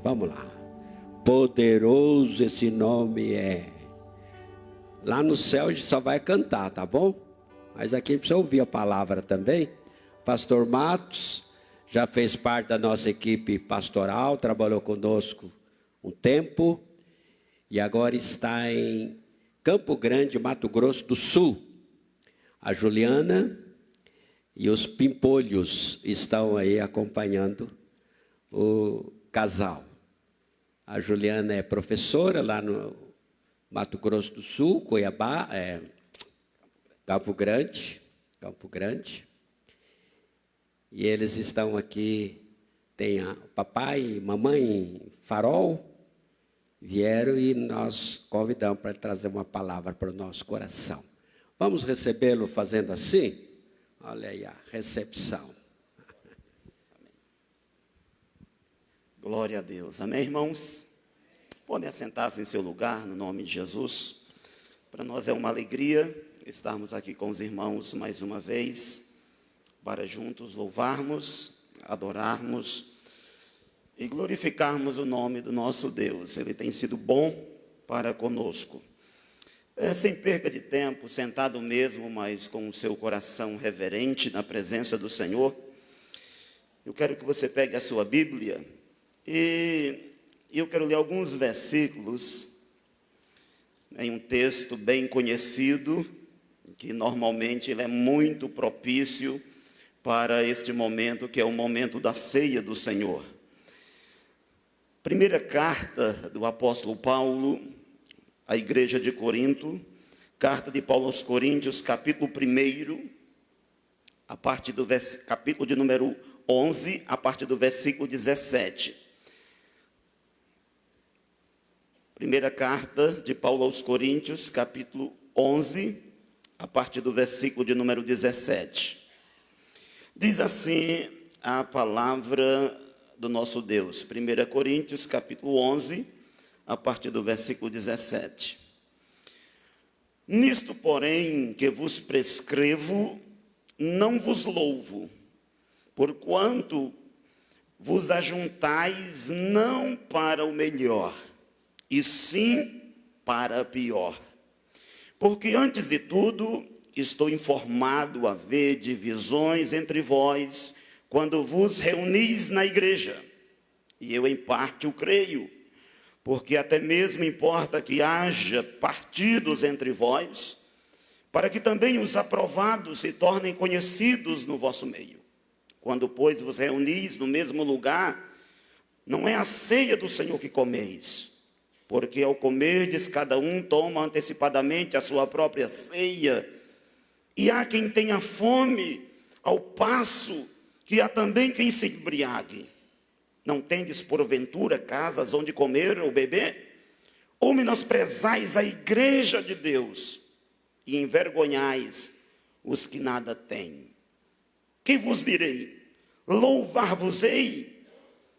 Vamos lá. Poderoso esse nome é. Lá no céu a gente só vai cantar, tá bom? Mas aqui a gente precisa ouvir a palavra também. Pastor Matos já fez parte da nossa equipe pastoral, trabalhou conosco um tempo e agora está em Campo Grande, Mato Grosso do Sul. A Juliana e os pimpolhos estão aí acompanhando o casal. A Juliana é professora lá no Mato Grosso do Sul, Cuiabá, Campo Grande. E eles estão aqui, tem a papai e mamãe Farol, vieram e nós convidamos para trazer uma palavra para o nosso coração. Vamos recebê-lo fazendo assim? Olha aí a recepção. Glória a Deus. Amém, irmãos? Podem assentar-se em seu lugar, no nome de Jesus. Para nós é uma alegria estarmos aqui com os irmãos mais uma vez, para juntos louvarmos, adorarmos e glorificarmos o nome do nosso Deus. Ele tem sido bom para conosco. Sem perca de tempo, sentado mesmo, mas com o seu coração reverente na presença do Senhor, eu quero que você pegue a sua Bíblia e eu quero ler alguns versículos em um texto bem conhecido, que normalmente ele é muito propício para este momento, que é o momento da ceia do Senhor. Primeira carta do apóstolo Paulo à igreja de Corinto, carta de Paulo aos Coríntios, capítulo 1, a partir do capítulo de número 11, a partir do versículo 17. Primeira carta de Paulo aos Coríntios, capítulo 11, a partir do versículo de número 17. Diz assim a palavra do nosso Deus. 1 Coríntios, capítulo 11, a partir do versículo 17. Nisto, porém, que vos prescrevo, não vos louvo, porquanto vos ajuntais não para o melhor, e sim para pior. Porque antes de tudo, estou informado a haver divisões entre vós, quando vos reunis na igreja. E eu em parte o creio, porque até mesmo importa que haja partidos entre vós, para que também os aprovados se tornem conhecidos no vosso meio. Quando, pois, vos reunis no mesmo lugar, não é a ceia do Senhor que comeis, porque ao comerdes, cada um toma antecipadamente a sua própria ceia, e há quem tenha fome, ao passo que há também quem se embriague. Não tendes, porventura, casas onde comer ou beber? Ou menosprezais a igreja de Deus, e envergonhais os que nada têm? Que vos direi? Louvar-vos-ei?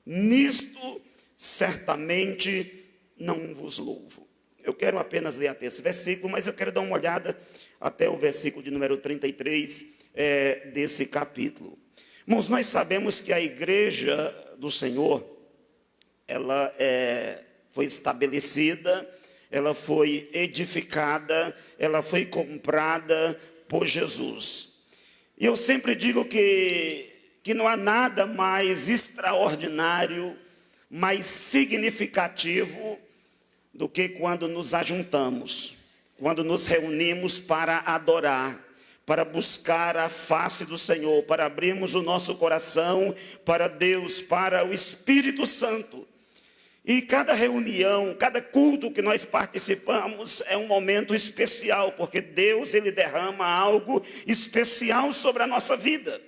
Nisto, certamente, não vos louvo. Eu quero apenas ler até esse versículo, mas eu quero dar uma olhada até o versículo de número 33 desse capítulo. Irmãos, nós sabemos que a igreja do Senhor, ela foi estabelecida, ela foi edificada, ela foi comprada por Jesus. E eu sempre digo que não há nada mais extraordinário, mais significativo do que quando nos ajuntamos, quando nos reunimos para adorar, para buscar a face do Senhor, para abrirmos o nosso coração para Deus, para o Espírito Santo. E cada reunião, cada culto que nós participamos é um momento especial, porque Deus, Ele derrama algo especial sobre a nossa vida.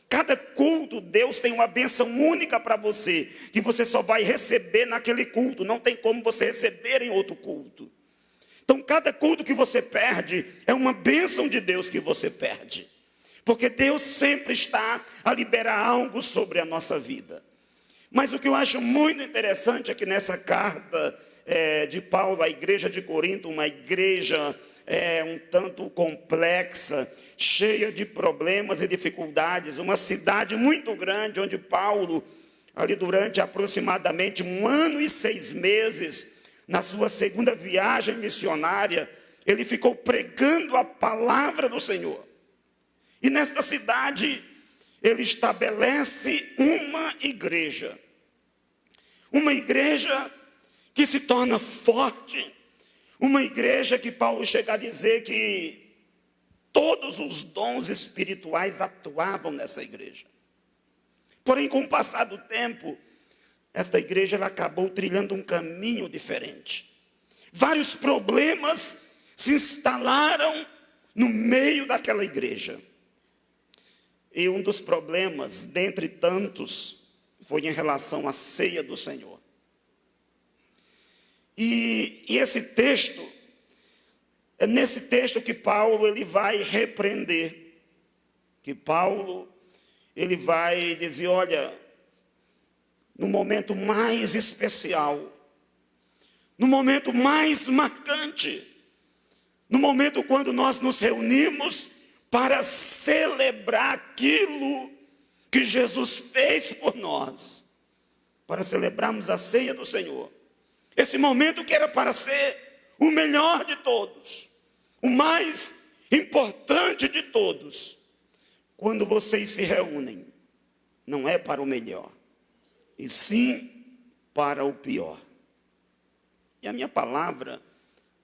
Cada culto, Deus tem uma bênção única para você, que você só vai receber naquele culto, não tem como você receber em outro culto. Então, cada culto que você perde, é uma bênção de Deus que você perde. Porque Deus sempre está a liberar algo sobre a nossa vida. Mas o que eu acho muito interessante é que nessa carta de Paulo à igreja de Corinto, uma igreja um tanto complexa, cheia de problemas e dificuldades, uma cidade muito grande onde Paulo ali durante aproximadamente 1 ano e 6 meses, na sua segunda viagem missionária, ele ficou pregando a palavra do Senhor. E nesta cidade, ele estabelece uma igreja que se torna forte, uma igreja que Paulo chega a dizer que todos os dons espirituais atuavam nessa igreja. Porém, com o passar do tempo, esta igreja ela acabou trilhando um caminho diferente. Vários problemas se instalaram no meio daquela igreja. E um dos problemas, dentre tantos, foi em relação à ceia do Senhor. E esse texto, é nesse texto que Paulo ele vai repreender, que Paulo ele vai dizer, olha, no momento mais especial, no momento mais marcante, no momento quando nós nos reunimos para celebrar aquilo que Jesus fez por nós, para celebrarmos a ceia do Senhor. Esse momento que era para ser o melhor de todos, o mais importante de todos. Quando vocês se reúnem, não é para o melhor, e sim para o pior. E a minha palavra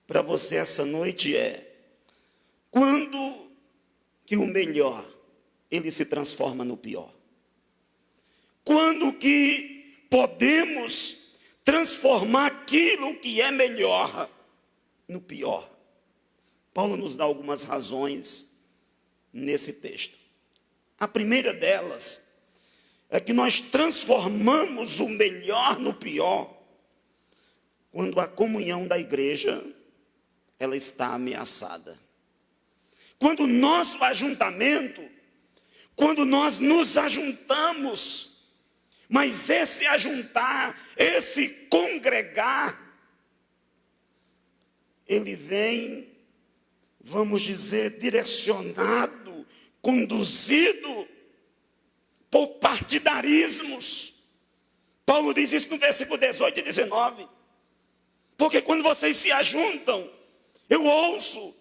para você essa noite é: quando que o melhor ele se transforma no pior? Quando que podemos transformar aquilo que é melhor no pior? Paulo nos dá algumas razões nesse texto. A primeira delas é que nós transformamos o melhor no pior quando a comunhão da igreja ela está ameaçada. Quando o nosso ajuntamento, quando nós nos ajuntamos, mas esse ajuntar, esse congregar, ele vem, vamos dizer, direcionado, conduzido por partidarismos. Paulo diz isso no versículo 18 e 19. Porque quando vocês se ajuntam, eu ouço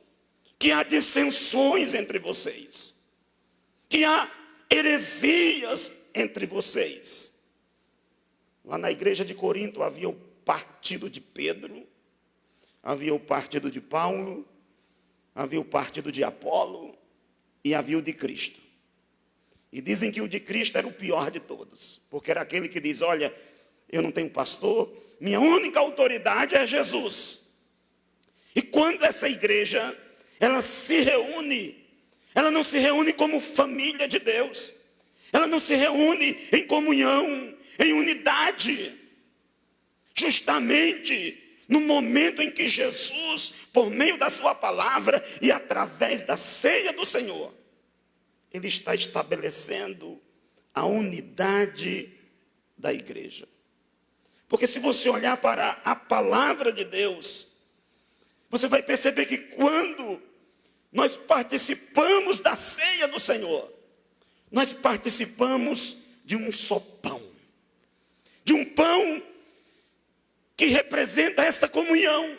que há dissensões entre vocês, que há heresias entre vocês. Lá na igreja de Corinto havia o partido de Pedro, havia o partido de Paulo, havia o partido de Apolo e havia o de Cristo. E dizem que o de Cristo era o pior de todos, porque era aquele que diz, olha, eu não tenho pastor, minha única autoridade é Jesus. E quando essa igreja, ela se reúne, ela não se reúne como família de Deus, ela não se reúne em comunhão, em unidade, justamente no momento em que Jesus, por meio da sua palavra e através da ceia do Senhor, ele está estabelecendo a unidade da igreja. Porque se você olhar para a palavra de Deus, você vai perceber que quando nós participamos da ceia do Senhor, nós participamos de um só pão. De um pão que representa esta comunhão,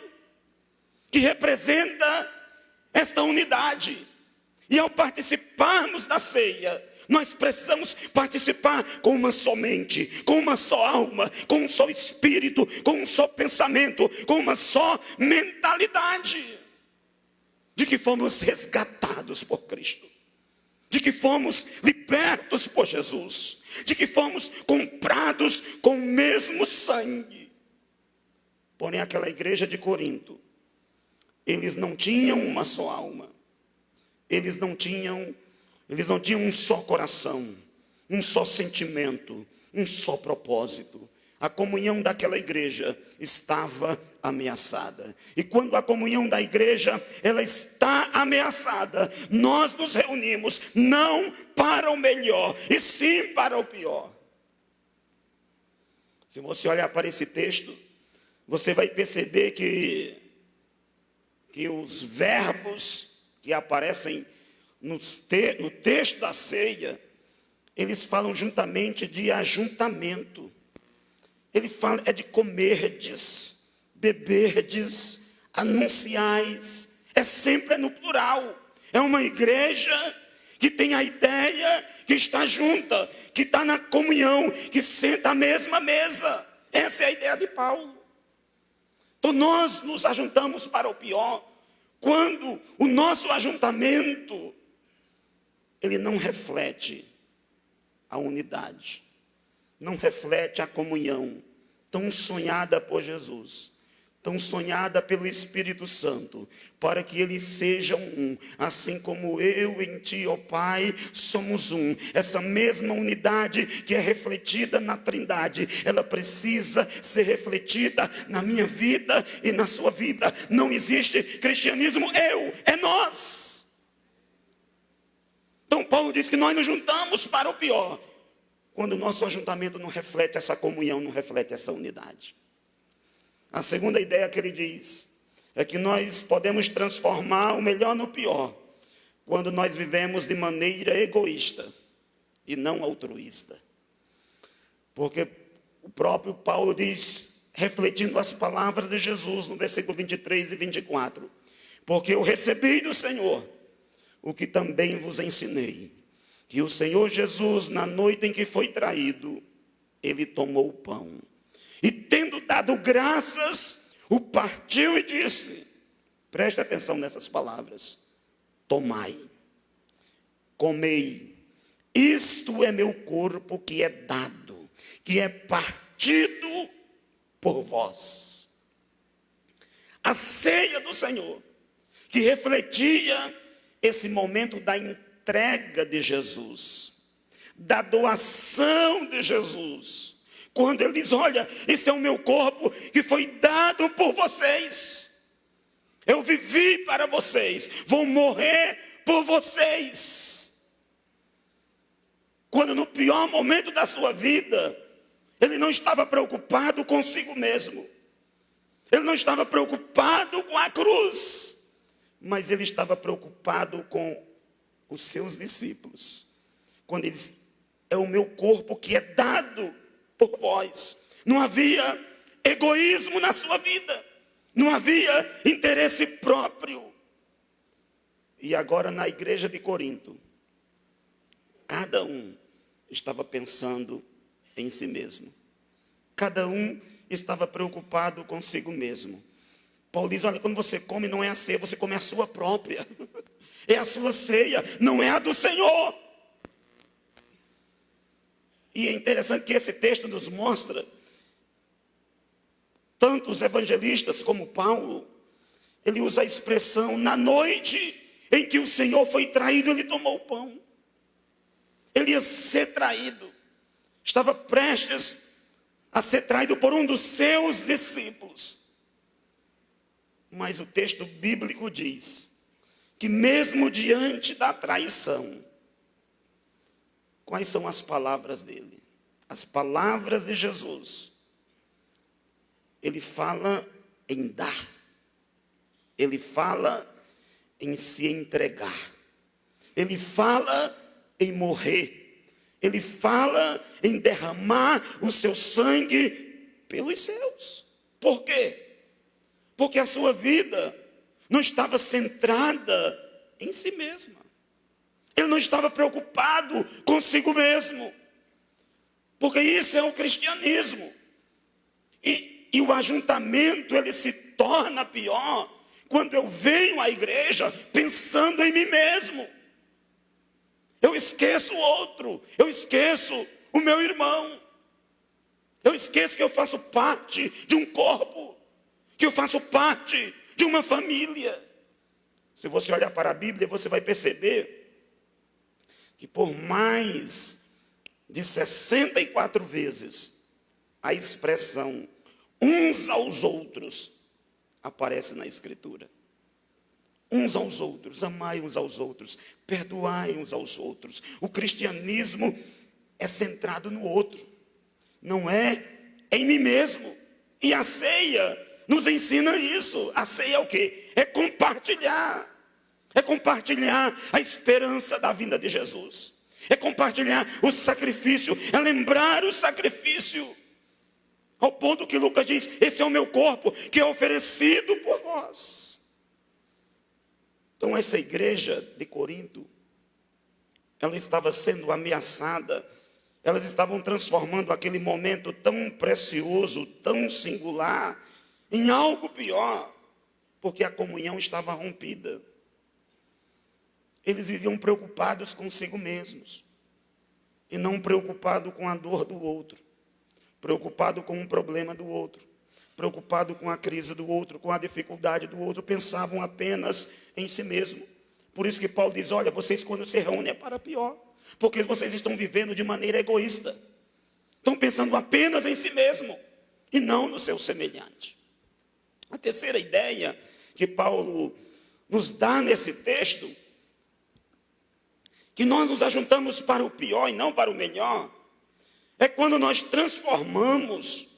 que representa esta unidade. E ao participarmos da ceia, nós precisamos participar com uma só mente, com uma só alma, com um só espírito, com um só pensamento, com uma só mentalidade. De que fomos resgatados por Cristo, de que fomos libertos por Jesus, de que fomos comprados com o mesmo sangue. Porém, aquela igreja de Corinto, eles não tinham uma só alma, eles não tinham um só coração, um só sentimento, um só propósito. A comunhão daquela igreja estava ameaçada. E quando a comunhão da igreja ela está ameaçada, nós nos reunimos não para o melhor, e sim para o pior. Se você olhar para esse texto, você vai perceber que os verbos que aparecem no texto da ceia, eles falam juntamente de ajuntamento. Ele fala é de comerdes, beberdes, anunciais. É sempre no plural. É uma igreja que tem a ideia que está junta, que está na comunhão, que senta à mesma mesa. Essa é a ideia de Paulo. Então nós nos ajuntamos para o pior, quando o nosso ajuntamento, ele não reflete a unidade, não reflete a comunhão, tão sonhada por Jesus, tão sonhada pelo Espírito Santo, para que eles sejam um, assim como eu em ti, ó Pai, somos um. Essa mesma unidade que é refletida na Trindade, ela precisa ser refletida na minha vida e na sua vida. Não existe cristianismo é nós. Então Paulo diz que nós nos juntamos para o pior, quando o nosso ajuntamento não reflete essa comunhão, não reflete essa unidade. A segunda ideia que ele diz é que nós podemos transformar o melhor no pior quando nós vivemos de maneira egoísta e não altruísta. Porque o próprio Paulo diz, refletindo as palavras de Jesus no versículo 23 e 24, porque eu recebi do Senhor o que também vos ensinei, que o Senhor Jesus, na noite em que foi traído, ele tomou o pão. E tendo dado graças, o partiu e disse, preste atenção nessas palavras, tomai, comei, isto é meu corpo que é dado, que é partido por vós. A ceia do Senhor, que refletia esse momento da entrega de Jesus, da doação de Jesus, quando ele diz, olha, esse é o meu corpo que foi dado por vocês. Eu vivi para vocês, vou morrer por vocês. Quando no pior momento da sua vida, ele não estava preocupado consigo mesmo. Ele não estava preocupado com a cruz, mas ele estava preocupado com os seus discípulos. Quando ele diz, é o meu corpo que é dado por vós. Não havia egoísmo na sua vida, não havia interesse próprio. E agora na igreja de Corinto, cada um estava pensando em si mesmo, cada um estava preocupado consigo mesmo. Paulo diz, olha, quando você come não é a ceia, você come a sua própria, é a sua ceia, não é a do Senhor. E é interessante que esse texto nos mostra, tanto os evangelistas como Paulo, ele usa a expressão, na noite em que o Senhor foi traído, ele tomou o pão. Ele ia ser traído, estava prestes a ser traído por um dos seus discípulos. Mas o texto bíblico diz que mesmo diante da traição, quais são as palavras dele? As palavras de Jesus. Ele fala em dar. Ele fala em se entregar. Ele fala em morrer. Ele fala em derramar o seu sangue pelos seus. Por quê? Porque a sua vida não estava centrada em si mesma. Ele não estava preocupado consigo mesmo. Porque isso é o cristianismo. E o ajuntamento, ele se torna pior quando eu venho à igreja pensando em mim mesmo. Eu esqueço o outro. Eu esqueço o meu irmão. Eu esqueço que eu faço parte de um corpo. Que eu faço parte de uma família. Se você olhar para a Bíblia, você vai perceber que por mais de 64 vezes a expressão uns aos outros aparece na Escritura. Uns aos outros, amai uns aos outros, perdoai uns aos outros. O cristianismo é centrado no outro, não é em mim mesmo. E a ceia nos ensina isso. A ceia é o quê? É compartilhar. É compartilhar a esperança da vinda de Jesus. é compartilhar o sacrifício, é lembrar o sacrifício. Ao ponto que Lucas diz: esse é o meu corpo que é oferecido por vós. Então essa igreja de Corinto, ela estava sendo ameaçada. Elas estavam transformando aquele momento tão precioso, tão singular, em algo pior, porque a comunhão estava rompida. Eles viviam preocupados consigo mesmos, e não preocupados com a dor do outro, preocupado com o problema do outro, preocupado com a crise do outro, com a dificuldade do outro, pensavam apenas em si mesmo. Por isso que Paulo diz: olha, vocês quando se reúnem é para pior, porque vocês estão vivendo de maneira egoísta, estão pensando apenas em si mesmo, e não no seu semelhante. A terceira ideia que Paulo nos dá nesse texto, que nós nos ajuntamos para o pior e não para o melhor, é quando nós transformamos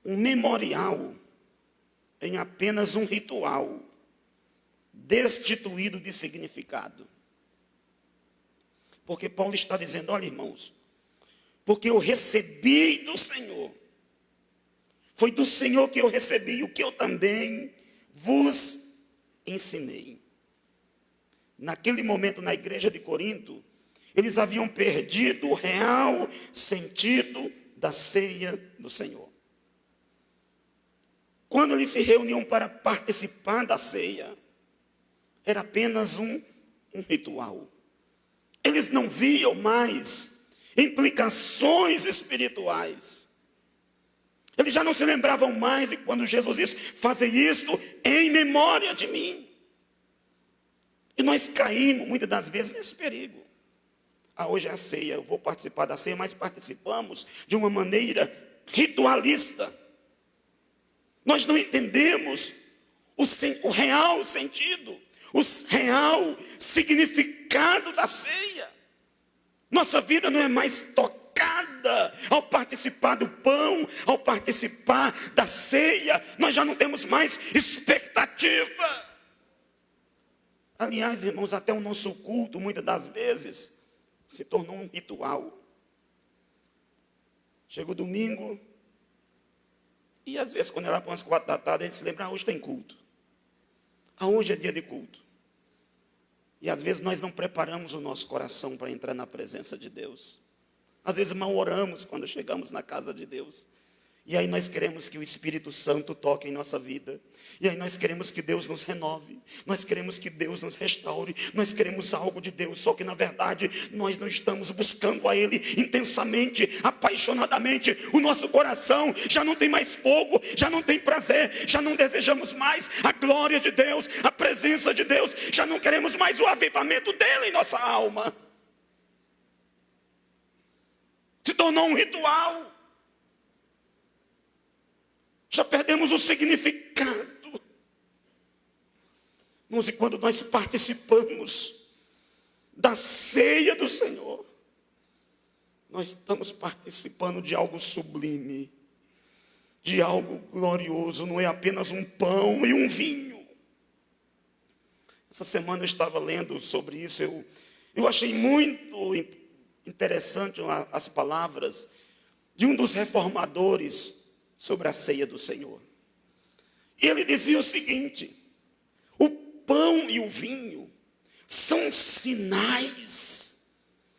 um memorial em apenas um ritual, destituído de significado. Porque Paulo está dizendo: olha, irmãos, porque eu recebi do Senhor, foi do Senhor que eu recebi o que eu também vos ensinei. Naquele momento, na igreja de Corinto, eles haviam perdido o real sentido da ceia do Senhor. Quando eles se reuniam para participar da ceia, era apenas um ritual. Eles não viam mais implicações espirituais. Eles já não se lembravam mais de quando Jesus disse: fazei isto em memória de mim. E nós caímos muitas das vezes nesse perigo. Hoje é a ceia, eu vou participar da ceia, mas participamos de uma maneira ritualista. Nós não entendemos o real sentido, o real significado da ceia. Nossa vida não é mais tocada ao participar do pão, ao participar da ceia. Nós já não temos mais expectativa. Aliás, irmãos, até o nosso culto, muitas das vezes, se tornou um ritual. Chega o domingo, e às vezes, quando é lá para umas 4 da tarde, a gente se lembra: hoje tem culto. Hoje é dia de culto. E às vezes nós não preparamos o nosso coração para entrar na presença de Deus. Às vezes mal oramos quando chegamos na casa de Deus. E aí nós queremos que o Espírito Santo toque em nossa vida. E aí nós queremos que Deus nos renove. Nós queremos que Deus nos restaure. Nós queremos algo de Deus. Só que na verdade nós não estamos buscando a Ele intensamente, apaixonadamente. O nosso coração já não tem mais fogo, já não tem prazer, já não desejamos mais a glória de Deus, a presença de Deus. Já não queremos mais o avivamento dEle em nossa alma. Se tornou um ritual. Já perdemos o significado. Irmãos, e quando nós participamos da ceia do Senhor, nós estamos participando de algo sublime, de algo glorioso. Não é apenas um pão e um vinho. Essa semana eu estava lendo sobre isso. Eu achei muito interessante as palavras de um dos reformadores sobre a ceia do Senhor. E ele dizia o seguinte: o pão e o vinho são sinais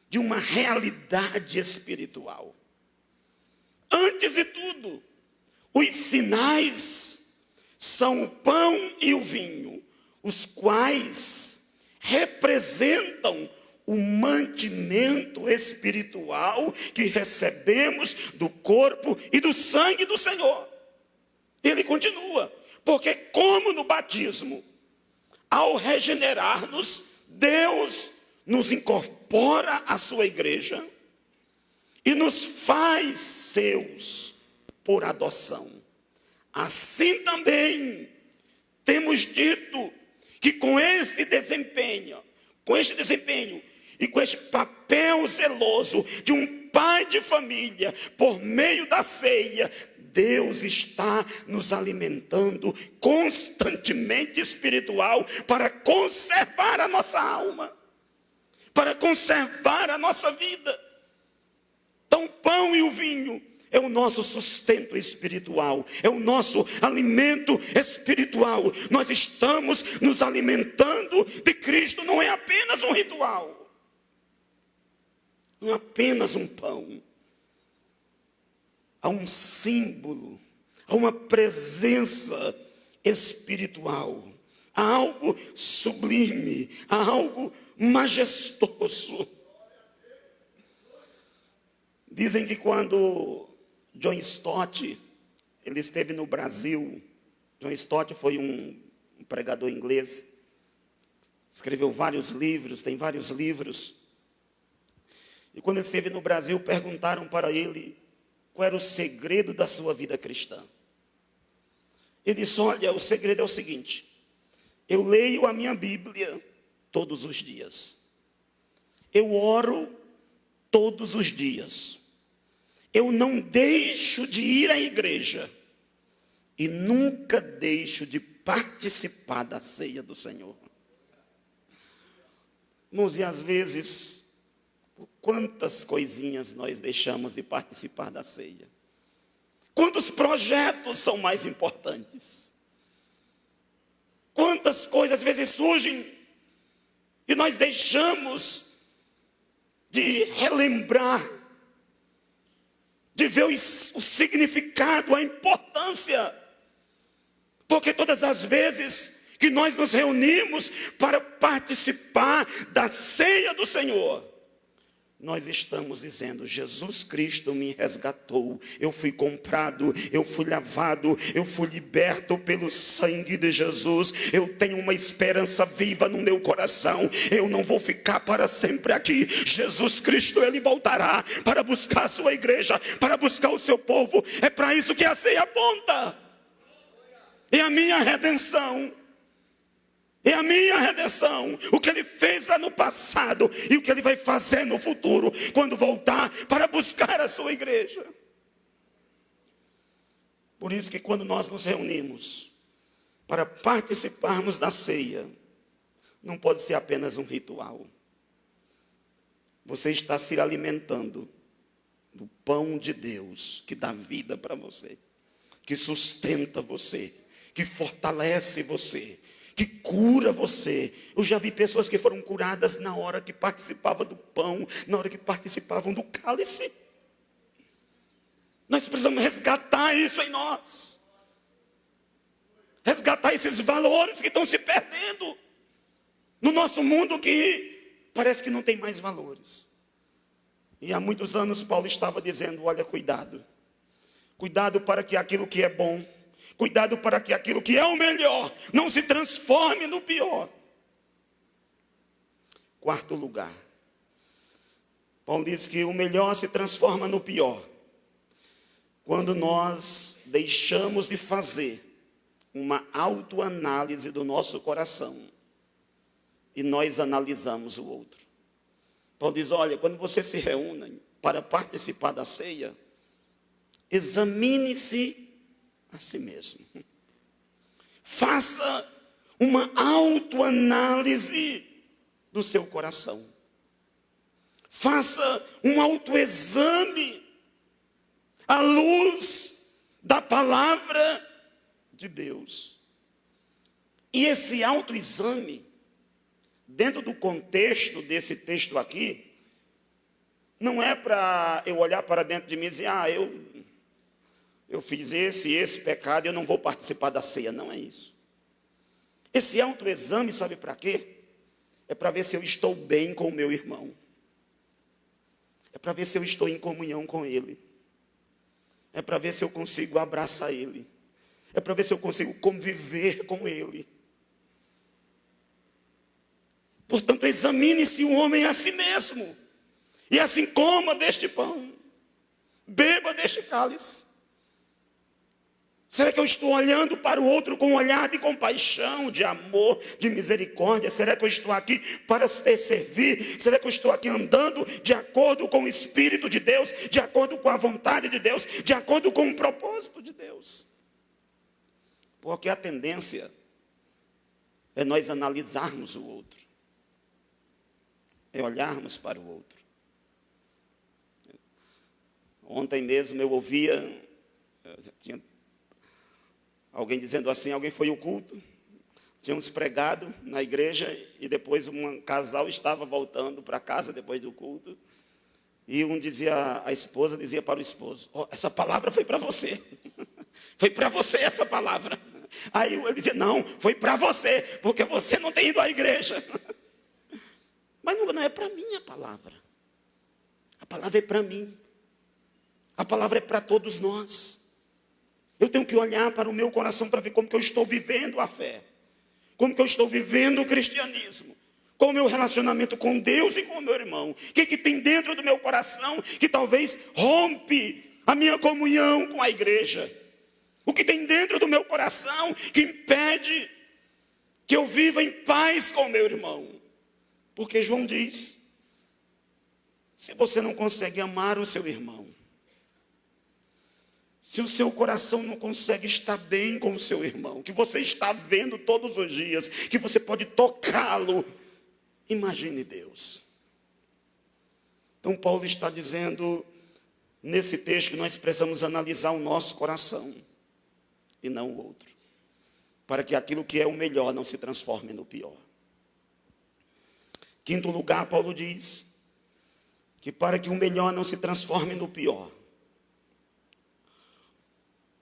de uma realidade espiritual. Antes de tudo, os sinais são o pão e o vinho, os quais representam o mantimento espiritual que recebemos do corpo e do sangue do Senhor. Ele continua: porque como no batismo, ao regenerar-nos, Deus nos incorpora à sua igreja e nos faz seus por adoção. Assim também temos dito que com este desempenho e com este papel zeloso de um pai de família, por meio da ceia, Deus está nos alimentando constantemente espiritual para conservar a nossa alma. para conservar a nossa vida. Então o pão e o vinho é o nosso sustento espiritual, é o nosso alimento espiritual. Nós estamos nos alimentando de Cristo, não é apenas um ritual, não é apenas um pão. Há um símbolo, há uma presença espiritual, há algo sublime, há algo majestoso. Dizem que quando John Stott, ele esteve no Brasil, John Stott foi um pregador inglês, escreveu vários livros, tem vários livros. E quando ele esteve no Brasil, perguntaram para ele qual era o segredo da sua vida cristã. Ele disse: olha, o segredo é o seguinte: eu leio a minha Bíblia todos os dias. Eu oro todos os dias. Eu não deixo de ir à igreja. E nunca deixo de participar da ceia do Senhor. Irmãos, e às vezes, quantas coisinhas nós deixamos de participar da ceia? Quantos projetos são mais importantes? Quantas coisas às vezes surgem e nós deixamos de relembrar, de ver o significado, a importância. Porque todas as vezes que nós nos reunimos para participar da ceia do Senhor, nós estamos dizendo: Jesus Cristo me resgatou, eu fui comprado, eu fui lavado, eu fui liberto pelo sangue de Jesus, eu tenho uma esperança viva no meu coração, eu não vou ficar para sempre aqui. Jesus Cristo, Ele voltará para buscar a sua igreja, para buscar o seu povo. É para isso que a ceia aponta. É a minha redenção. É a minha redenção, o que Ele fez lá no passado e o que Ele vai fazer no futuro, quando voltar para buscar a sua igreja. Por isso que quando nós nos reunimos para participarmos da ceia, não pode ser apenas um ritual. Você está se alimentando do pão de Deus, que dá vida para você, que sustenta você, que fortalece você, que cura você. Eu já vi pessoas que foram curadas na hora que participavam do pão, na hora que participavam do cálice. Nós precisamos resgatar isso em nós. Resgatar esses valores que estão se perdendo no nosso mundo, que parece que não tem mais valores. E há muitos anos Paulo estava dizendo: olha, cuidado. Cuidado para que aquilo que é bom, cuidado para que aquilo que é o melhor não se transforme no pior. Quarto lugar, Paulo diz que o melhor se transforma no pior quando nós deixamos de fazer uma autoanálise do nosso coração e nós analisamos o outro. Paulo diz: olha, quando você se reúne para participar da ceia, examine-se a si mesmo. Faça uma autoanálise do seu coração. Faça um autoexame à luz da palavra de Deus. E esse autoexame, dentro do contexto desse texto aqui, não é para eu olhar para dentro de mim e dizer: eu fiz esse pecado, eu não vou participar da ceia. Não é isso. Esse autoexame, sabe para quê? É para ver se eu estou bem com o meu irmão. É para ver se eu estou em comunhão com ele. É para ver se eu consigo abraçar ele. É para ver se eu consigo conviver com ele. Portanto, examine-se o homem a si mesmo. E assim coma deste pão, beba deste cálice. Será que eu estou olhando para o outro com um olhar de compaixão, de amor, de misericórdia? Será que eu estou aqui para te servir? Será que eu estou aqui andando de acordo com o Espírito de Deus, de acordo com a vontade de Deus, de acordo com o propósito de Deus? Porque a tendência é nós analisarmos o outro. é olharmos para o outro. Ontem mesmo eu ouvia, tinha alguém dizendo assim, alguém foi ao culto, tínhamos pregado na igreja e depois um casal estava voltando para casa depois do culto. E a esposa dizia para o esposo, essa palavra foi para você. Foi para você essa palavra. Aí ele dizia, não, foi para você, porque você não tem ido à igreja. Mas não é para mim a palavra. A palavra é para mim. A palavra é para todos nós. Eu tenho que olhar para o meu coração para ver como que eu estou vivendo a fé. Como que eu estou vivendo o cristianismo. Qual o meu relacionamento com Deus e com o meu irmão. O que tem dentro do meu coração que talvez rompe a minha comunhão com a igreja. O que tem dentro do meu coração que impede que eu viva em paz com o meu irmão. Porque João diz, se você não consegue amar o seu irmão, se o seu coração não consegue estar bem com o seu irmão, que você está vendo todos os dias, que você pode tocá-lo, imagine Deus. Então Paulo está dizendo, nesse texto, que nós precisamos analisar o nosso coração, e não o outro, para que aquilo que é o melhor não se transforme no pior. Quinto lugar, Paulo diz, que para que o melhor não se transforme no pior,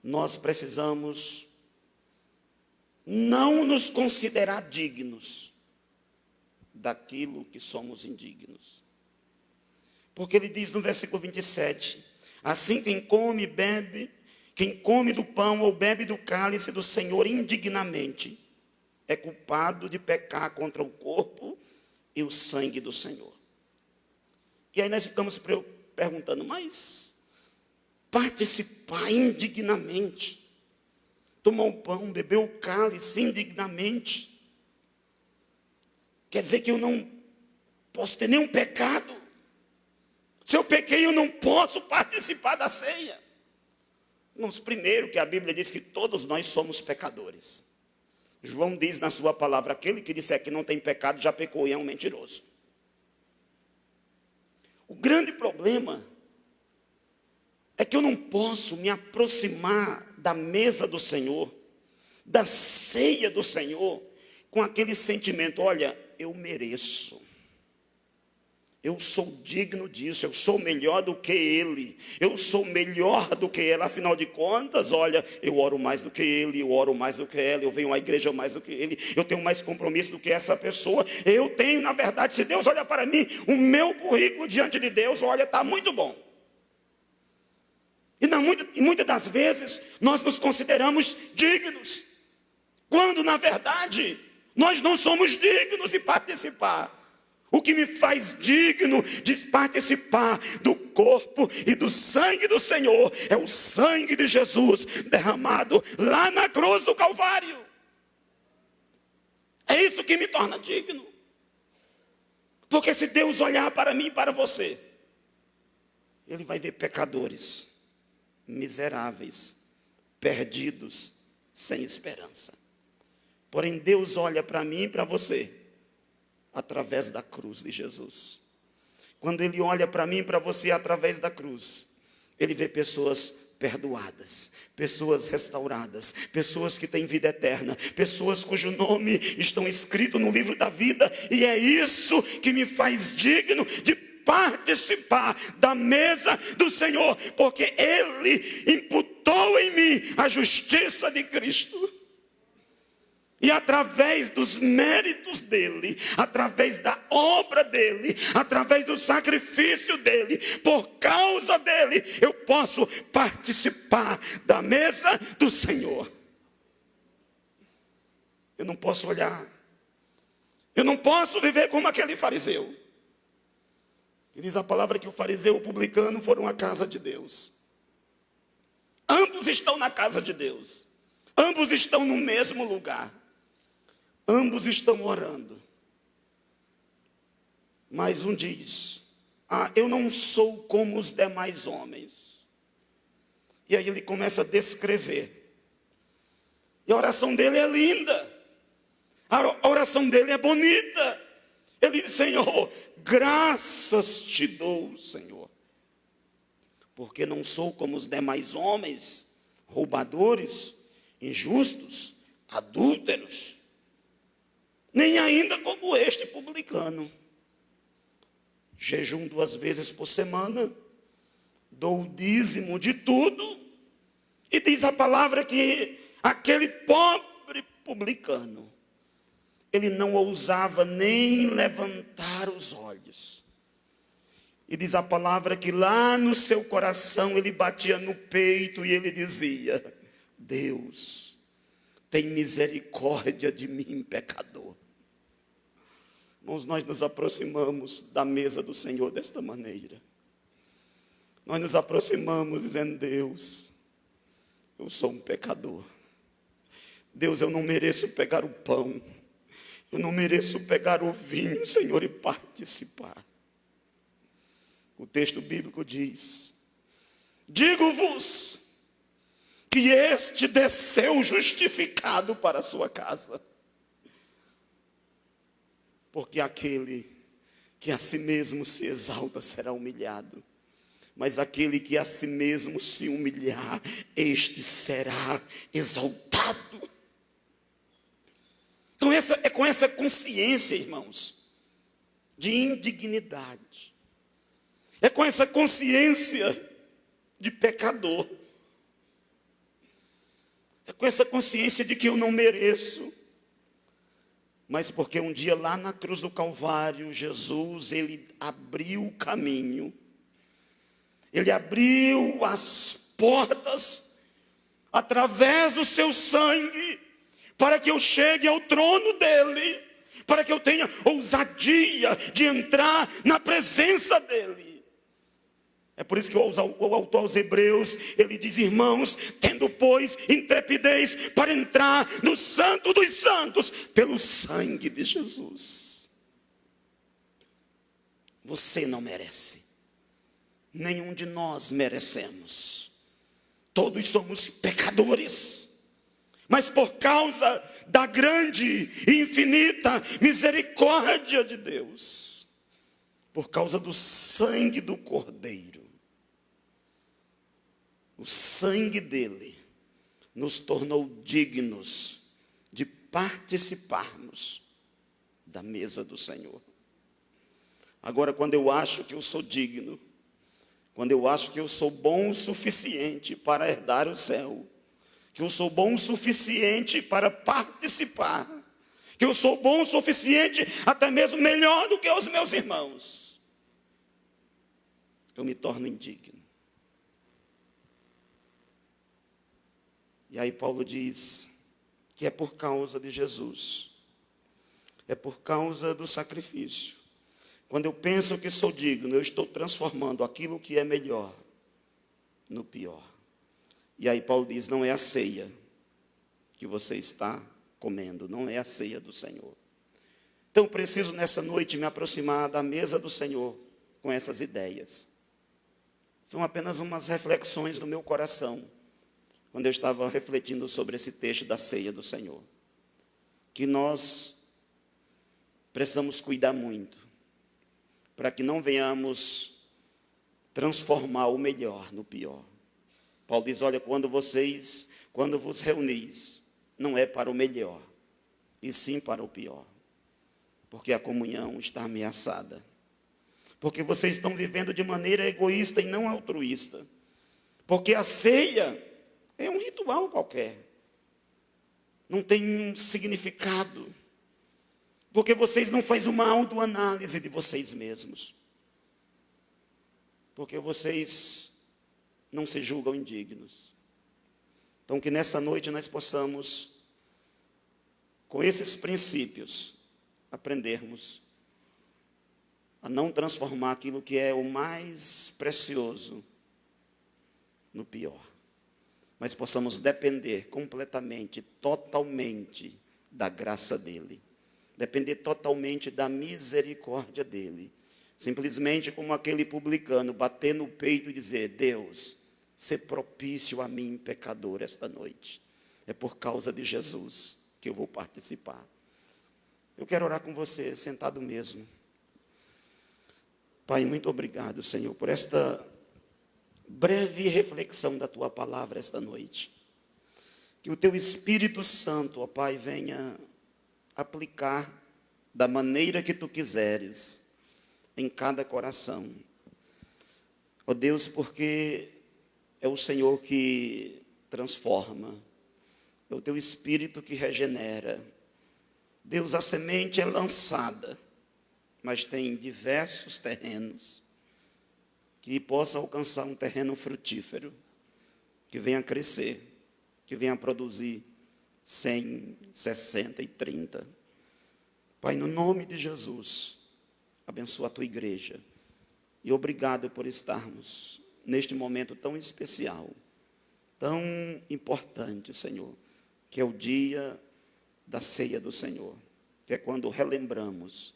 nós precisamos não nos considerar dignos daquilo que somos indignos. Porque ele diz no versículo 27, assim quem come e bebe, quem come do pão ou bebe do cálice do Senhor indignamente, é culpado de pecar contra o corpo e o sangue do Senhor. E aí nós ficamos perguntando, mas participar indignamente, tomar o pão, beber o cálice indignamente, quer dizer que eu não posso ter nenhum pecado? Se eu pequei, eu não posso participar da ceia. Irmãos, primeiro que a Bíblia diz que todos nós somos pecadores. João diz na sua palavra, aquele que disser que não tem pecado já pecou e é um mentiroso. O grande problema é que eu não posso me aproximar da mesa do Senhor, da ceia do Senhor, com aquele sentimento, olha, eu mereço. Eu sou digno disso, eu sou melhor do que ele, eu sou melhor do que ela, afinal de contas, olha, eu oro mais do que ele, eu oro mais do que ela, eu venho à igreja mais do que ele, eu tenho mais compromisso do que essa pessoa, eu tenho, na verdade, se Deus olha para mim, o meu currículo diante de Deus, olha, está muito bom. E muitas das vezes, nós nos consideramos dignos, quando, na verdade, nós não somos dignos de participar. O que me faz digno de participar do corpo e do sangue do Senhor é o sangue de Jesus derramado lá na cruz do Calvário. É isso que me torna digno. Porque se Deus olhar para mim e para você, Ele vai ver pecadores, miseráveis, perdidos, sem esperança. Porém, Deus olha para mim e para você através da cruz de Jesus. Quando Ele olha para mim e para você através da cruz, Ele vê pessoas perdoadas, pessoas restauradas, pessoas que têm vida eterna, pessoas cujo nome estão escrito no livro da vida, e é isso que me faz digno de participar da mesa do Senhor, porque Ele imputou em mim a justiça de Cristo. E através dos méritos dele, através da obra dele, através do sacrifício dele, por causa dele, eu posso participar da mesa do Senhor. Eu não posso olhar, eu não posso viver como aquele fariseu. E diz a palavra que o fariseu e o publicano foram à casa de Deus. Ambos estão na casa de Deus, ambos estão no mesmo lugar. Ambos estão orando. Mas um diz, eu não sou como os demais homens. E aí ele começa a descrever. E a oração dele é linda. A oração dele é bonita. Ele diz, Senhor, graças te dou, Senhor, porque não sou como os demais homens, roubadores, injustos, adúlteros, nem ainda como este publicano. Jejum 2 vezes por semana, dou o dízimo de tudo, e diz a palavra que aquele pobre publicano, ele não ousava nem levantar os olhos. E diz a palavra que lá no seu coração ele batia no peito e ele dizia: Deus, tem misericórdia de mim, pecador. Irmãos, nós nos aproximamos da mesa do Senhor desta maneira. Nós nos aproximamos dizendo: Deus, eu sou um pecador. Deus, eu não mereço pegar o pão. Eu não mereço pegar o vinho, Senhor, e participar. O texto bíblico diz: digo-vos que este desceu justificado para a sua casa. Porque aquele que a si mesmo se exalta será humilhado, mas aquele que a si mesmo se humilhar, este será exaltado. Então é com essa consciência, irmãos, de indignidade, é com essa consciência de pecador, é com essa consciência de que eu não mereço, mas porque um dia lá na cruz do Calvário, Jesus, ele abriu o caminho, ele abriu as portas, através do seu sangue, para que eu chegue ao trono dele, para que eu tenha ousadia de entrar na presença dele. É por isso que o autor aos Hebreus, ele diz: irmãos, tendo pois intrepidez para entrar no santo dos santos, pelo sangue de Jesus. Você não merece, nenhum de nós merecemos, todos somos pecadores, mas por causa da grande e infinita misericórdia de Deus, por causa do sangue do Cordeiro, o sangue dele nos tornou dignos de participarmos da mesa do Senhor. Agora, quando eu acho que eu sou digno, quando eu acho que eu sou bom o suficiente para herdar o céu, que eu sou bom o suficiente para participar, que eu sou bom o suficiente, até mesmo melhor do que os meus irmãos, eu me torno indigno. E aí Paulo diz que é por causa de Jesus, é por causa do sacrifício. Quando eu penso que sou digno, eu estou transformando aquilo que é melhor no pior. E aí Paulo diz: não é a ceia que você está comendo, não é a ceia do Senhor. Então eu preciso nessa noite me aproximar da mesa do Senhor com essas ideias. São apenas umas reflexões do meu coração, quando eu estava refletindo sobre esse texto da ceia do Senhor, que nós precisamos cuidar muito, para que não venhamos transformar o melhor no pior. Paulo diz: olha, quando vos reunis, não é para o melhor, e sim para o pior, porque a comunhão está ameaçada, porque vocês estão vivendo de maneira egoísta e não altruísta, porque a ceia é um ritual qualquer, não tem um significado, porque vocês não fazem uma autoanálise de vocês mesmos, porque vocês não se julgam indignos. Então que nessa noite nós possamos, com esses princípios, aprendermos a não transformar aquilo que é o mais precioso no pior, mas possamos depender completamente, totalmente da graça dele, depender totalmente da misericórdia dele, simplesmente como aquele publicano, bater no peito e dizer: Deus, ser propício a mim, pecador, esta noite. É por causa de Jesus que eu vou participar. Eu quero orar com você, sentado mesmo. Pai, muito obrigado, Senhor, por esta breve reflexão da Tua palavra esta noite. Que o Teu Espírito Santo, ó Pai, venha aplicar da maneira que Tu quiseres em cada coração. Ó Deus, porque é o Senhor que transforma, é o Teu Espírito que regenera. Deus, a semente é lançada, mas tem diversos terrenos, que possa alcançar um terreno frutífero, que venha crescer, que venha produzir 100, 60 e 30. Pai, no nome de Jesus, abençoa a Tua igreja, e obrigado por estarmos neste momento tão especial, tão importante, Senhor, que é o dia da ceia do Senhor, que é quando relembramos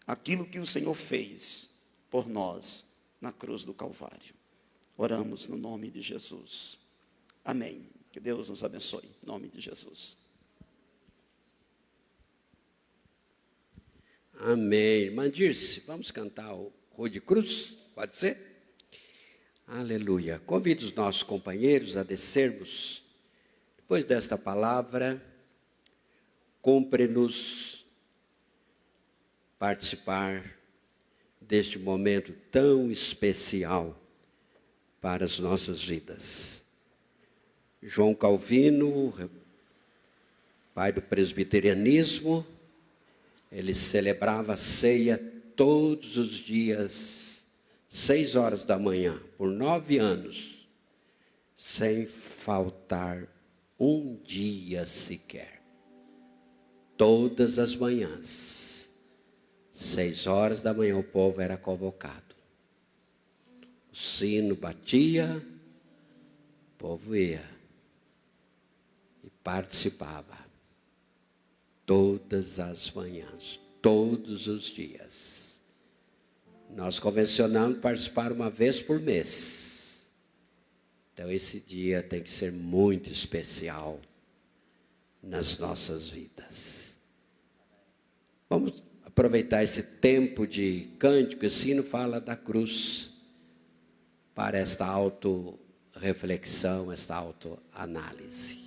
aquilo que o Senhor fez por nós na cruz do Calvário. Oramos no nome de Jesus. Amém. Que Deus nos abençoe. Em nome de Jesus. Amém. Irmã Dirce, vamos cantar o Rua de Cruz? Pode ser? Aleluia. Convido os nossos companheiros a descermos. Depois desta palavra, cumpre-nos participar deste momento tão especial para as nossas vidas. João Calvino, pai do presbiterianismo, ele celebrava a ceia todos os dias, 6 horas da manhã, por 9 anos, sem faltar um dia sequer. Todas as manhãs, 6 horas da manhã, o povo era convocado. O sino batia, o povo ia e participava. Todas as manhãs, todos os dias. Nós convencionamos participar uma vez por mês. Então esse dia tem que ser muito especial nas nossas vidas. Vamos aproveitar esse tempo de cântico, esse hino fala da cruz, para esta auto-reflexão, esta auto-análise.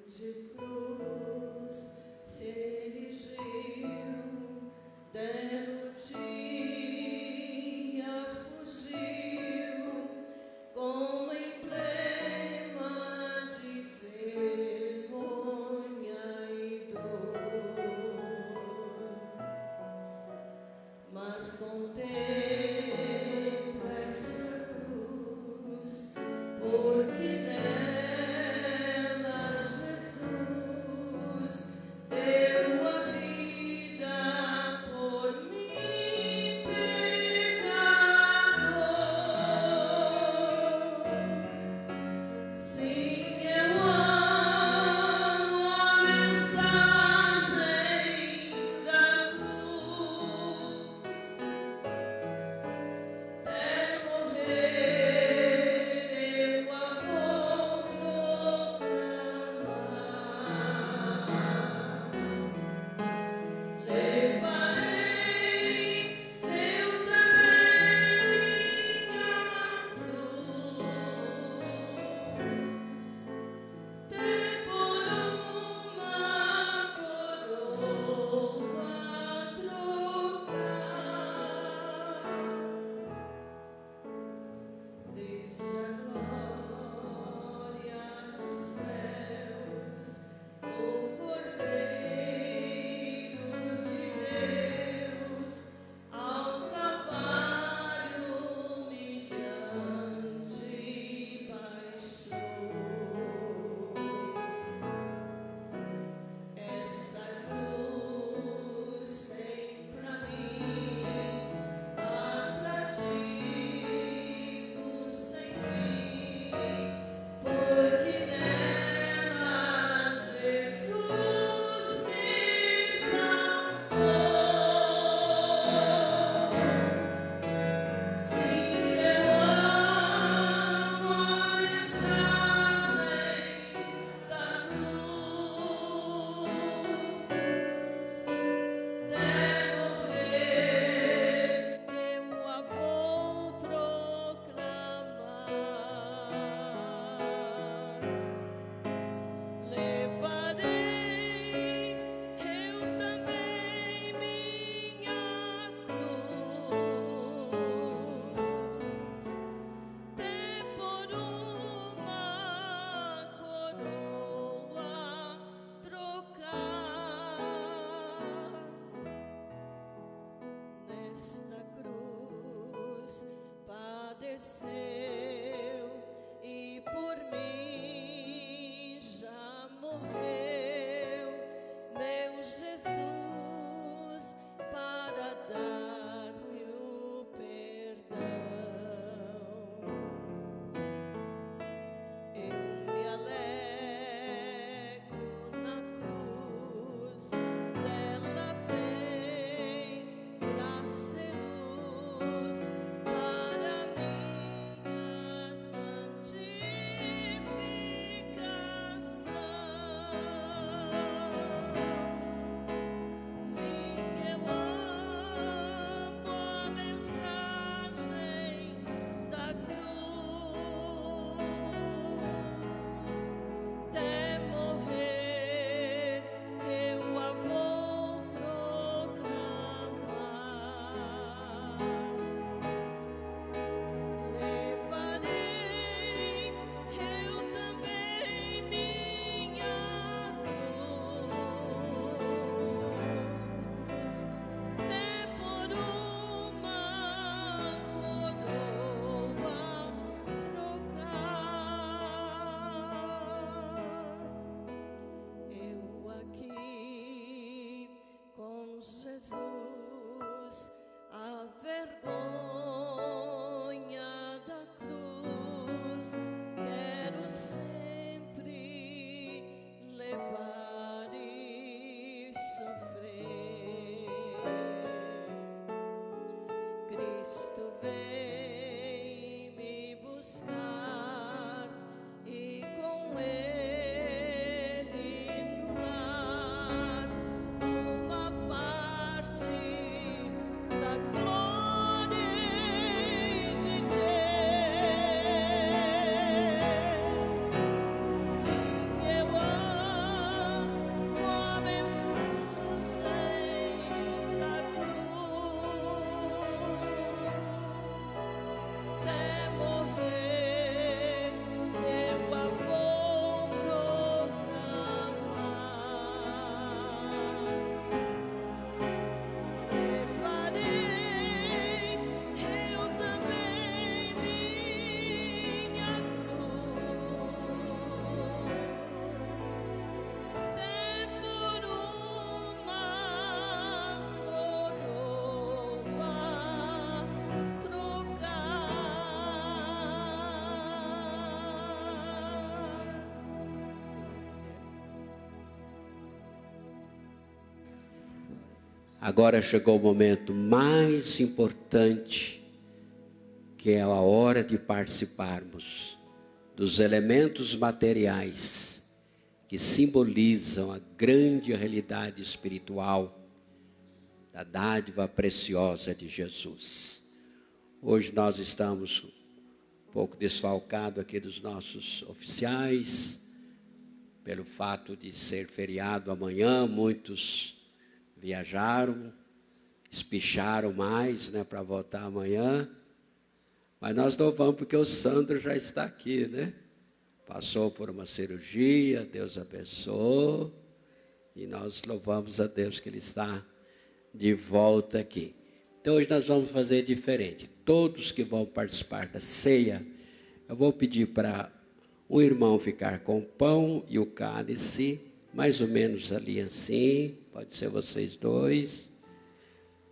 De cruz se erigiu, dando dia fugiu, como emblema de vergonha e dor. Mas contempla essa cruz, porque morrer eu Agora chegou o momento mais importante, que é a hora de participarmos dos elementos materiais que simbolizam a grande realidade espiritual da dádiva preciosa de Jesus. Hoje nós estamos um pouco desfalcados aqui dos nossos oficiais, pelo fato de ser feriado amanhã. Muitos viajaram, espicharam mais, né, para voltar amanhã. Mas nós não vamos porque o Sandro já está aqui, né? Passou por uma cirurgia, Deus abençoou. E nós louvamos a Deus que Ele está de volta aqui. Então hoje nós vamos fazer diferente. Todos que vão participar da ceia, eu vou pedir para um irmão ficar com o pão e o cálice, mais ou menos ali assim. Pode ser vocês dois.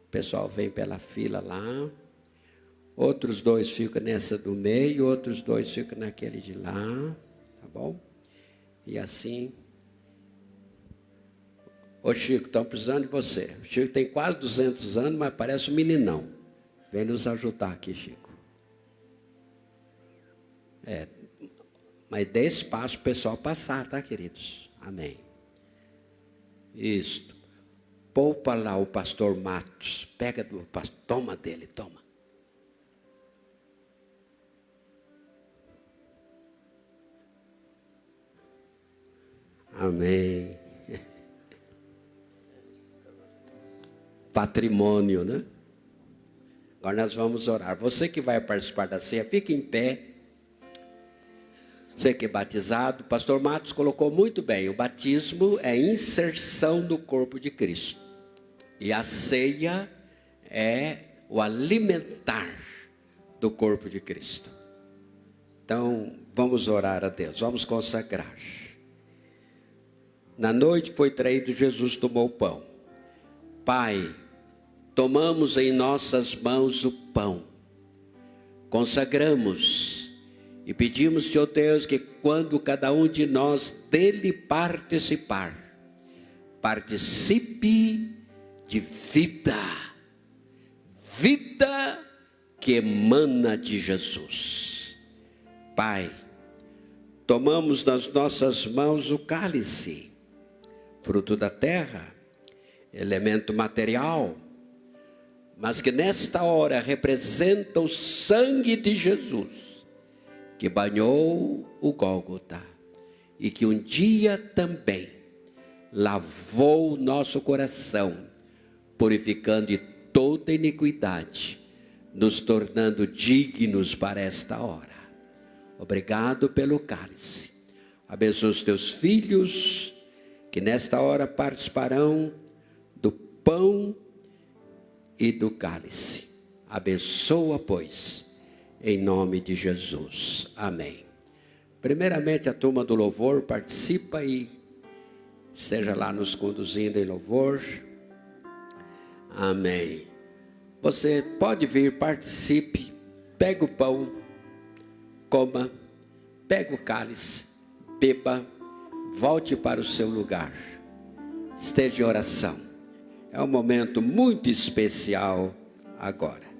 O pessoal vem pela fila lá. Outros dois ficam nessa do meio, outros dois ficam naquele de lá, tá bom? E assim. Ô Chico, estão precisando de você. O Chico tem quase 200 anos, mas parece um meninão. Vem nos ajudar aqui, Chico. Mas dê espaço para o pessoal passar, tá, queridos? Amém. Isto. Poupa lá o pastor Matos. Pega do pastor, toma dele, toma. Amém. Patrimônio, né? Agora nós vamos orar. Você que vai participar da ceia, fique em pé. Você que é batizado, o pastor Matos colocou muito bem. O batismo é inserção no corpo de Cristo. E a ceia é o alimentar do corpo de Cristo. Então, vamos orar a Deus, vamos consagrar. Na noite foi traído, Jesus tomou o pão. Pai, tomamos em nossas mãos o pão, consagramos e pedimos, Senhor Deus, que quando cada um de nós dele participar, participe de vida, vida que emana de Jesus. Pai, tomamos nas nossas mãos o cálice, fruto da terra, elemento material, mas que nesta hora representa o sangue de Jesus, que banhou o Gólgota, e que um dia também lavou o nosso coração, purificando de toda iniquidade, nos tornando dignos para esta hora. Obrigado pelo cálice. Abençoa os teus filhos, que nesta hora participarão do pão e do cálice. Abençoa, pois, em nome de Jesus. Amém. Primeiramente, a turma do louvor participa e esteja lá nos conduzindo em louvor. Amém. Você pode vir, participe, pega o pão, coma, pega o cálice, beba, volte para o seu lugar. Esteja em oração. É um momento muito especial agora.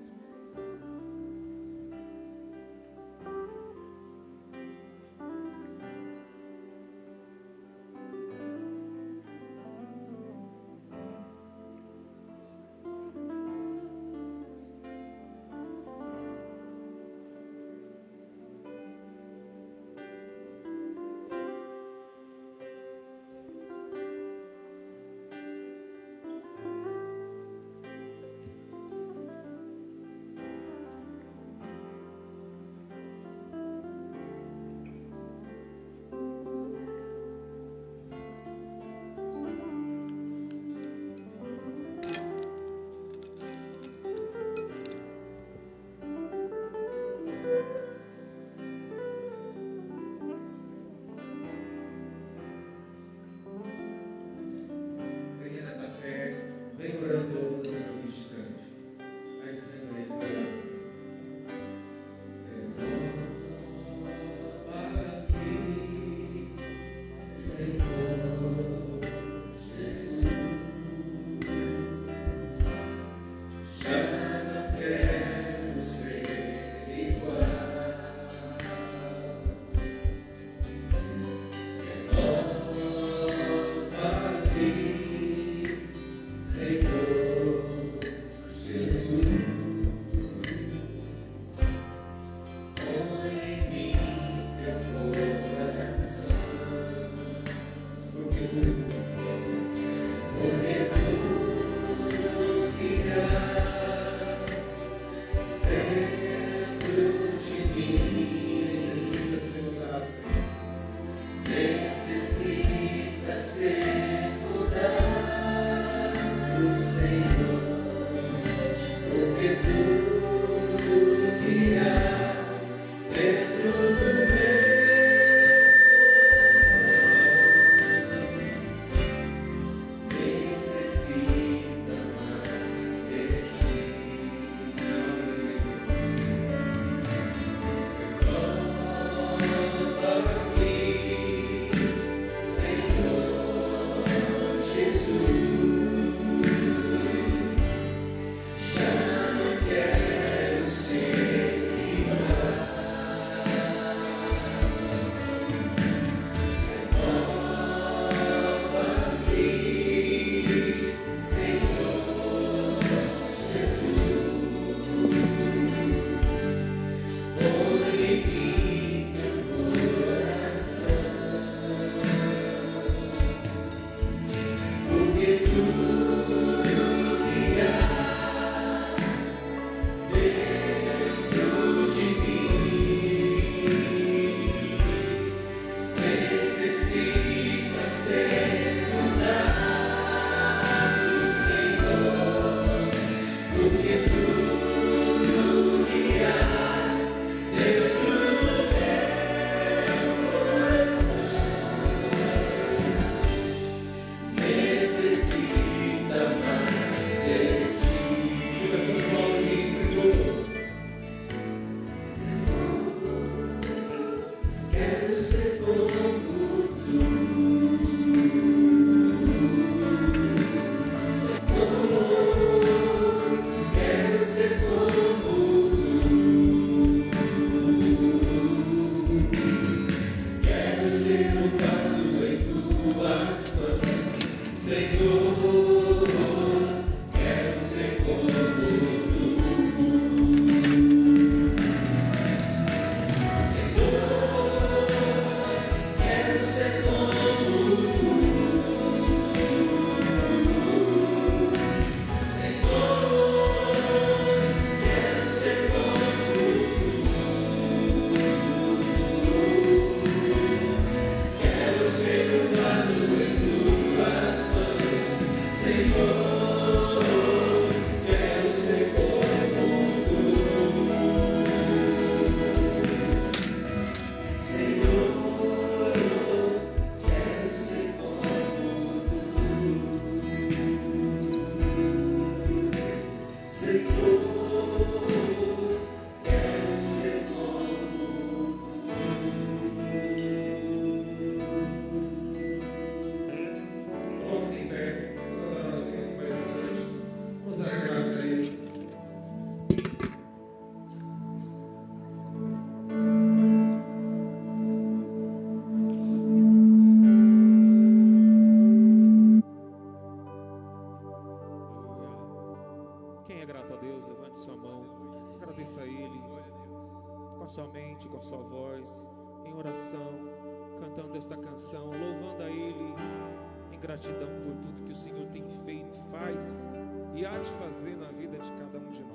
sua mente, com a sua voz, em oração, cantando esta canção, louvando a Ele em gratidão por tudo que o Senhor tem feito, faz e há de fazer na vida de cada um de nós.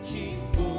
Digno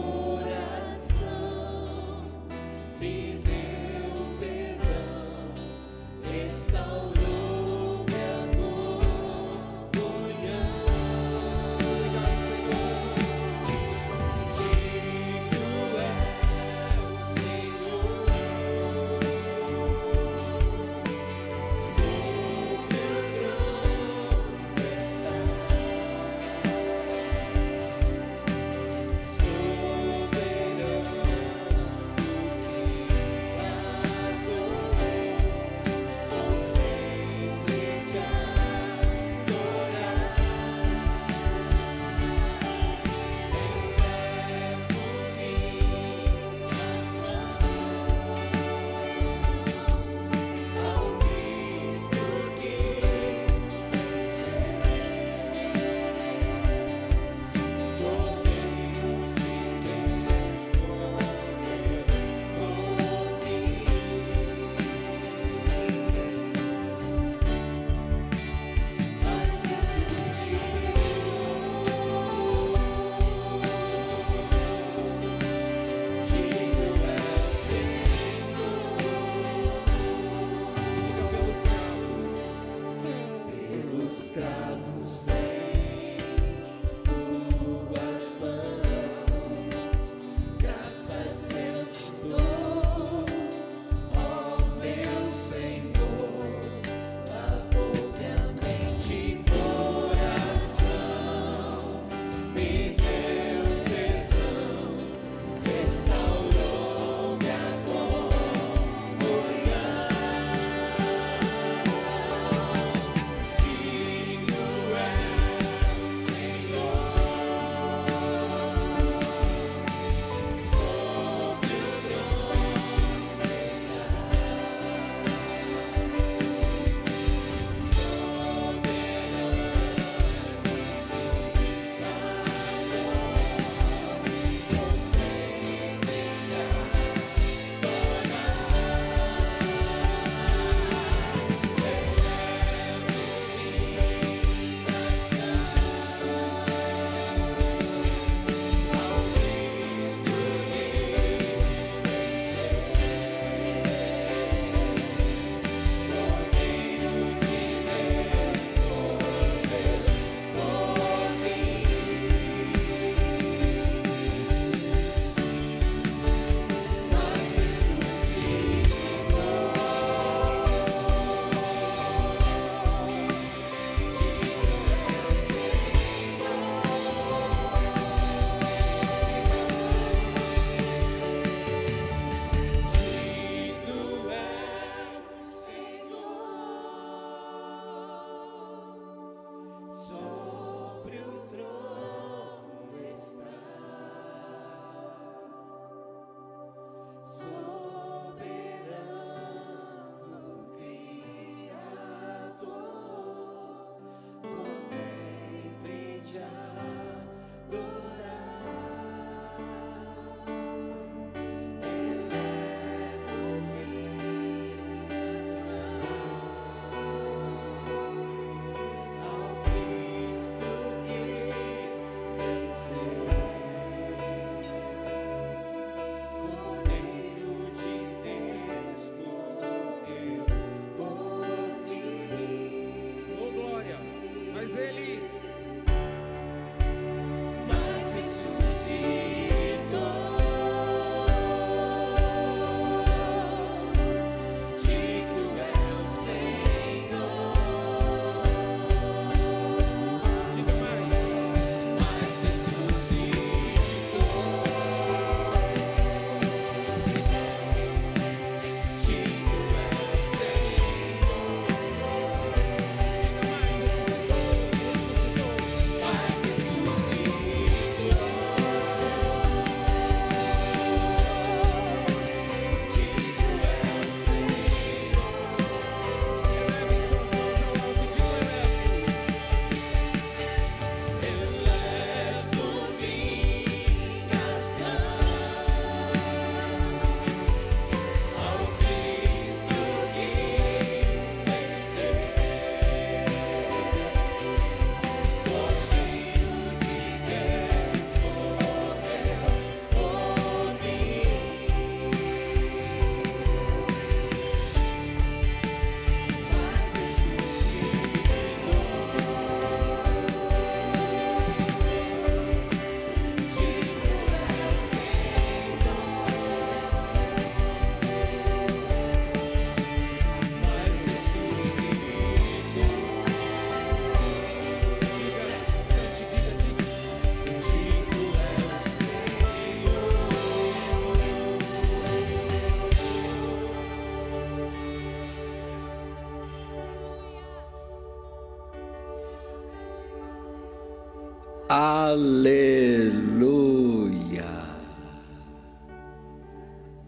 Aleluia.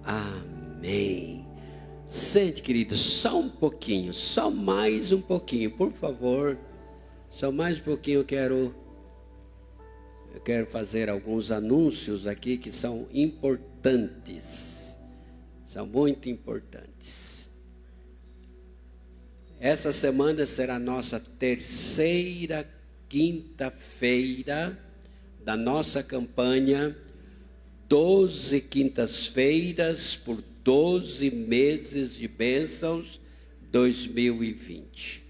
Amém. Sente, querido, só um pouquinho, só mais um pouquinho, por favor. Só mais um pouquinho eu quero fazer alguns anúncios aqui que são importantes. São muito importantes. Essa semana será a nossa terceira quinta-feira da nossa campanha 12 quintas-feiras por 12 meses de bênçãos 2020.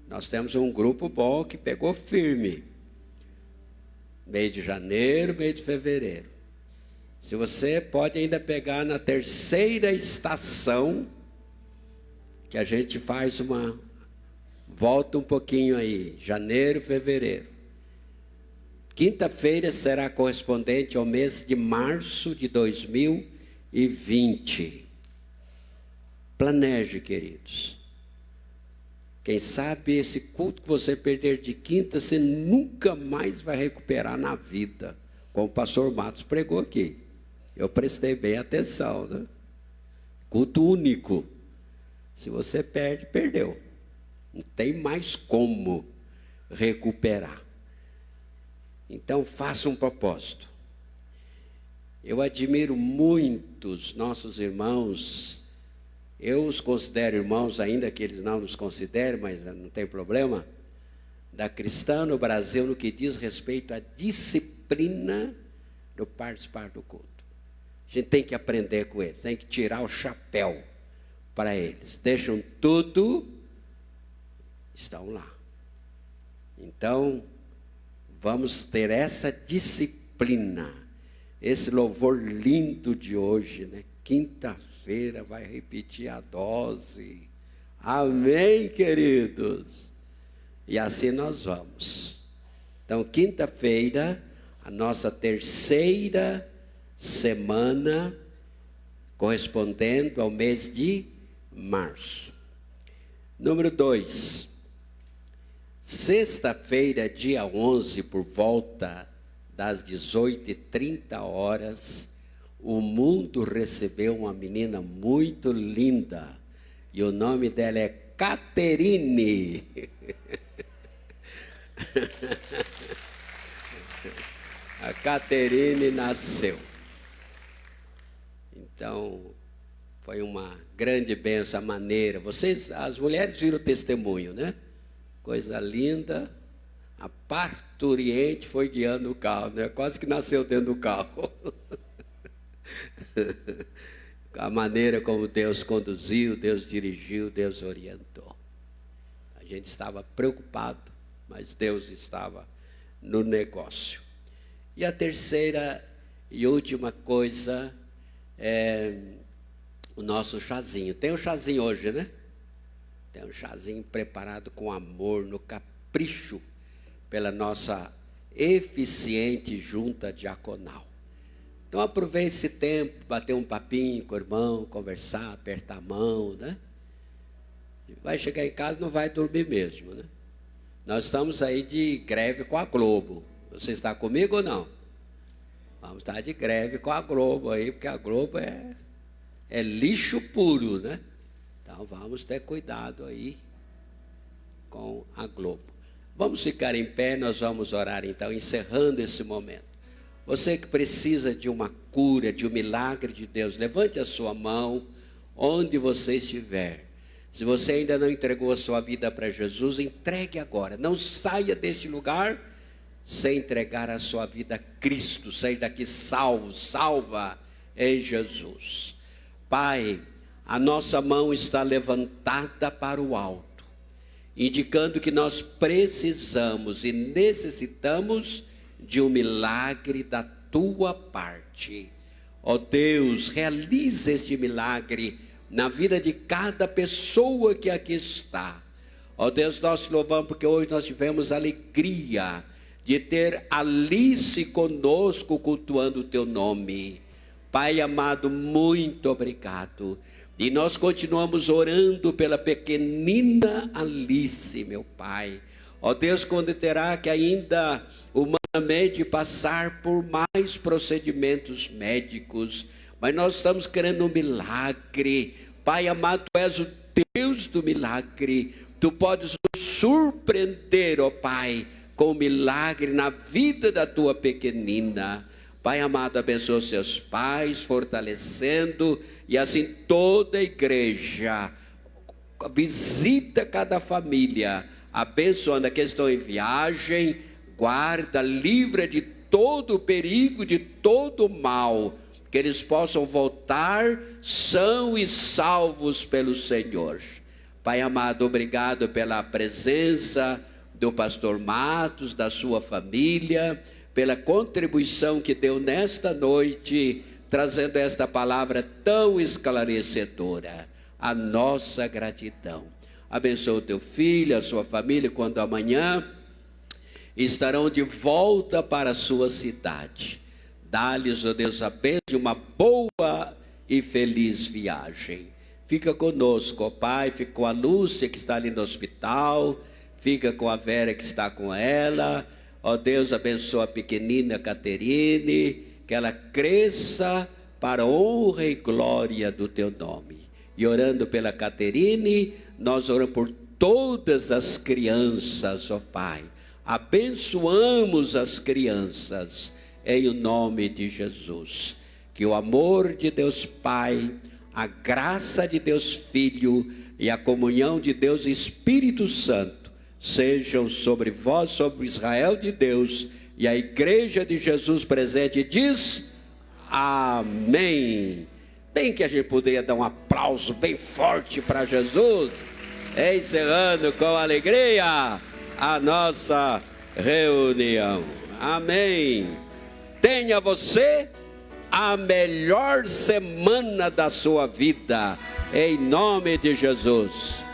Nós temos um grupo bom que pegou firme. Mês de janeiro, mês de fevereiro. Se você pode ainda pegar na terceira estação, que a gente faz volta um pouquinho aí, janeiro, fevereiro. Quinta-feira será correspondente ao mês de março de 2020. Planeje, queridos. Quem sabe esse culto que você perder de quinta, você nunca mais vai recuperar na vida. Como o pastor Matos pregou aqui. Eu prestei bem atenção, né? Culto único. Se você perde, perdeu. Não tem mais como recuperar. Então, faça um propósito. Eu admiro muito os nossos irmãos. Eu os considero irmãos, ainda que eles não nos considerem, mas não tem problema. Da cristã no Brasil, no que diz respeito à disciplina do participar do culto. A gente tem que aprender com eles, tem que tirar o chapéu para eles. Deixam tudo, estão lá. Então, vamos ter essa disciplina, esse louvor lindo de hoje, né? Quinta-feira vai repetir a dose. Amém, queridos? E assim nós vamos. Então, quinta-feira, a nossa terceira semana, correspondendo ao mês de março. Número 2. Sexta-feira, dia 11, por volta das 18h30, o mundo recebeu uma menina muito linda. E o nome dela é Caterine. A Caterine nasceu. Então, foi uma grande bênção, maneira. Vocês, as mulheres viram o testemunho, né? Coisa linda. A parturiente foi guiando o carro, né? Quase que nasceu dentro do carro. A maneira como Deus conduziu, Deus dirigiu, Deus orientou. A gente estava preocupado, mas Deus estava no negócio. E a terceira e última coisa é o nosso chazinho. Tem um chazinho hoje, né? Tem um chazinho preparado com amor, no capricho, pela nossa eficiente junta diaconal. Então aproveite esse tempo, bater um papinho com o irmão, conversar, apertar a mão, né? Vai chegar em casa, não vai dormir mesmo, né? Nós estamos aí de greve com a Globo. Você está comigo ou não? Vamos estar de greve com a Globo aí, porque a Globo é lixo puro, né? Então vamos ter cuidado aí com a Globo. Vamos ficar em pé, nós vamos orar então, encerrando esse momento. Você que precisa de uma cura, de um milagre de Deus, levante a sua mão onde você estiver. Se você ainda não entregou a sua vida para Jesus, entregue agora. Não saia deste lugar sem entregar a sua vida a Cristo. Sair daqui salvo, salva em Jesus. Pai, a nossa mão está levantada para o alto, indicando que nós precisamos e necessitamos de um milagre da tua parte. Ó Deus, realiza este milagre na vida de cada pessoa que aqui está. Ó Deus, nós te louvamos porque hoje nós tivemos alegria de ter Alice conosco cultuando o teu nome. Pai amado, muito obrigado. E nós continuamos orando pela pequenina Alice, meu Pai. Ó Deus, quando terá que ainda humanamente passar por mais procedimentos médicos, mas nós estamos querendo um milagre. Pai amado, Tu és o Deus do milagre. Tu podes nos surpreender, ó Pai, com o milagre na vida da Tua pequenina. Pai amado, abençoa seus pais, fortalecendo, e assim toda a igreja, visita cada família, abençoando aqueles que estão em viagem, guarda, livra de todo o perigo, de todo o mal, que eles possam voltar são e salvos pelo Senhor. Pai amado, obrigado pela presença do pastor Matos, da sua família, pela contribuição que deu nesta noite, trazendo esta palavra tão esclarecedora. A nossa gratidão. Abençoa o teu filho, a sua família, quando amanhã estarão de volta para a sua cidade. Dá-lhes, ó Deus, a bênção de uma boa e feliz viagem. Fica conosco, ó Pai, fica com a Lúcia que está ali no hospital, fica com a Vera que está com ela. Ó Deus, abençoa a pequenina Caterine, que ela cresça para a honra e glória do Teu nome. E orando pela Caterine, nós oramos por todas as crianças, ó Pai. Abençoamos as crianças, em o nome de Jesus. Que o amor de Deus Pai, a graça de Deus Filho e a comunhão de Deus Espírito Santo sejam sobre vós, sobre Israel de Deus, e a igreja de Jesus presente diz amém. Bem que a gente poderia dar um aplauso bem forte para Jesus, encerrando com alegria a nossa reunião. Amém. Tenha você a melhor semana da sua vida, em nome de Jesus.